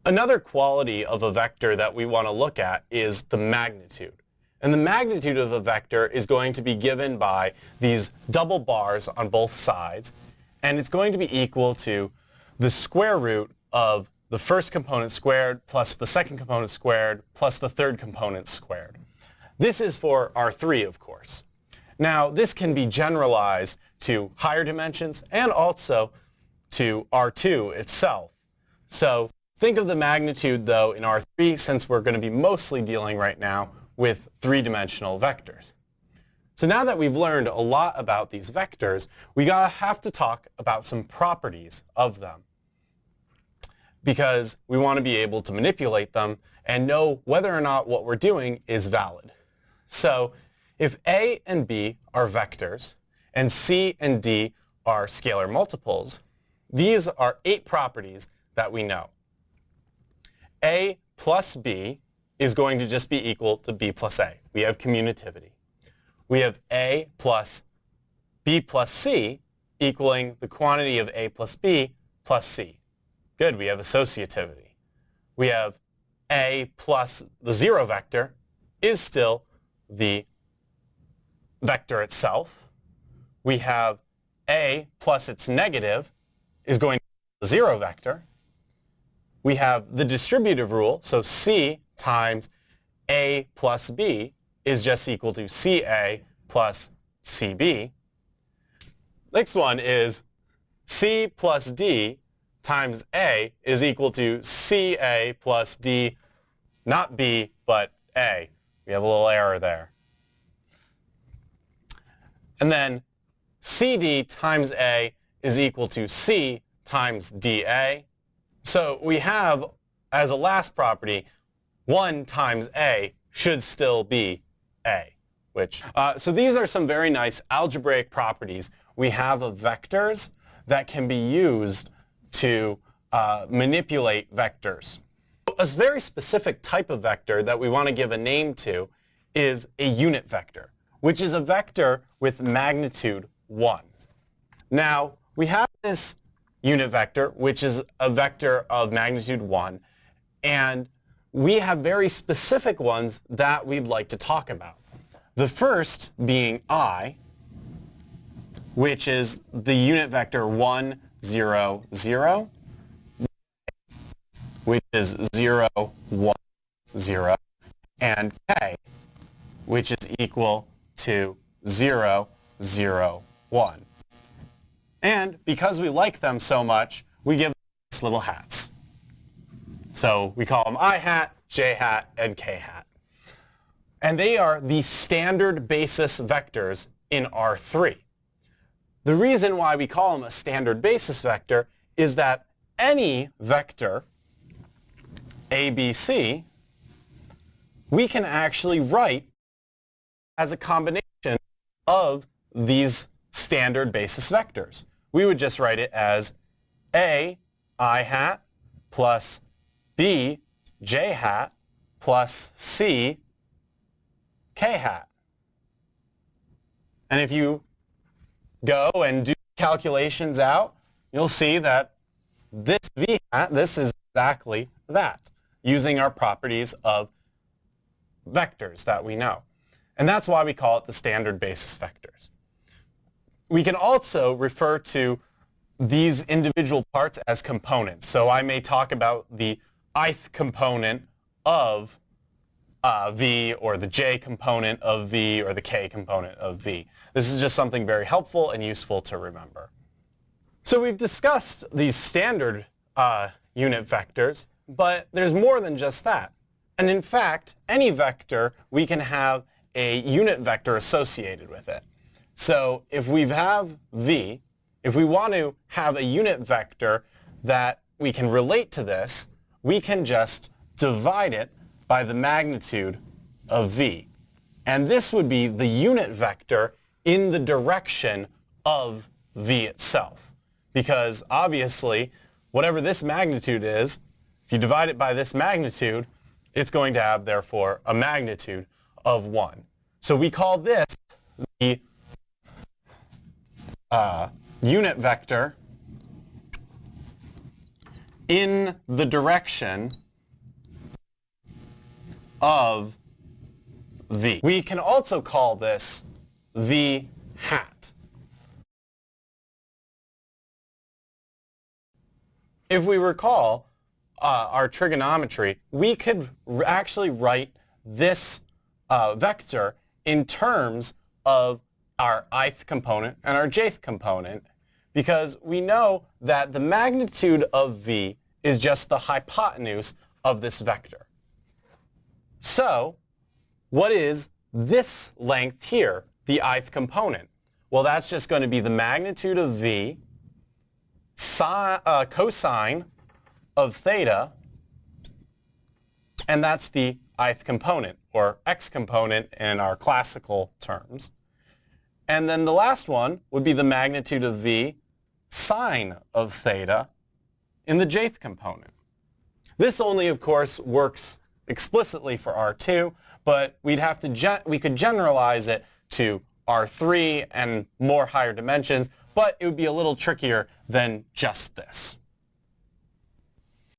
Another quality of a vector that we want to look at is the magnitude. And the magnitude of a vector is going to be given by these double bars on both sides, and it's going to be equal to the square root of the first component squared plus the second component squared plus the third component squared. This is for R3, of course. Now, this can be generalized to higher dimensions and also to R2 itself. So think of the magnitude, though, in R3, since we're going to be mostly dealing right now with three-dimensional vectors. So now that we've learned a lot about these vectors, we have to talk about some properties of them, because we want to be able to manipulate them and know whether or not what we're doing is valid. So if A and B are vectors and C and D are scalar multiples, these are 8 properties that we know. A plus B is going to just be equal to B plus A. We have commutativity. We have A plus B plus C equaling the quantity of A plus B plus C. Good, we have associativity. We have A plus the 0 vector is still the vector itself. We have A plus its negative is going to be the 0 vector. We have the distributive rule, so C times A plus B is just equal to CA plus CB. Next one is C plus D times A is equal to CA plus D, not B, but A. We have a little error there. And then CD times A is equal to C times DA. So we have, as a last property, 1 times A should still be A. So these are some very nice algebraic properties we have of vectors that can be used to manipulate vectors. A very specific type of vector that we want to give a name to is a unit vector, which is a vector with magnitude 1. Now, we have this unit vector, which is a vector of magnitude 1, and we have very specific ones that we'd like to talk about. The first being I, which is the unit vector 1, 0, 0, which is 0, 1, 0, and K, which is equal to 0, 0, 1. And because we like them so much, we give them these little hats. So we call them I hat, J hat, and K hat. And they are the standard basis vectors in R3. The reason why we call them a standard basis vector is that any vector, ABC, we can actually write as a combination of these standard basis vectors. We would just write it as A I hat plus B J hat plus C K hat. And if you go and do calculations out, you'll see that this V hat, this is exactly that, using our properties of vectors that we know. And that's why we call it the standard basis vectors. We can also refer to these individual parts as components. So I may talk about the ith component of V, or the J component of V, or the K component of V. This is just something very helpful and useful to remember. So we've discussed these standard unit vectors, but there's more than just that. And in fact, any vector, we can have a unit vector associated with it. So if we have V, if we want to have a unit vector that we can relate to this, we can just divide it by the magnitude of V. And this would be the unit vector in the direction of V itself. Because obviously, whatever this magnitude is, if you divide it by this magnitude, it's going to have, therefore, a magnitude of 1. So we call this the unit vector in the direction of v. We can also call this v hat. If we recall our trigonometry, we could actually write this vector in terms of our ith component and our jth component, because we know that the magnitude of v is just the hypotenuse of this vector. So what is this length here, the ith component? Well, that's just going to be the magnitude of v cosine of theta, and that's the ith component, or x component in our classical terms. And then the last one would be the magnitude of v sine of theta in the jth component. This only, of course, works explicitly for R2, but we could generalize it to R3 and more higher dimensions, but it would be a little trickier than just this.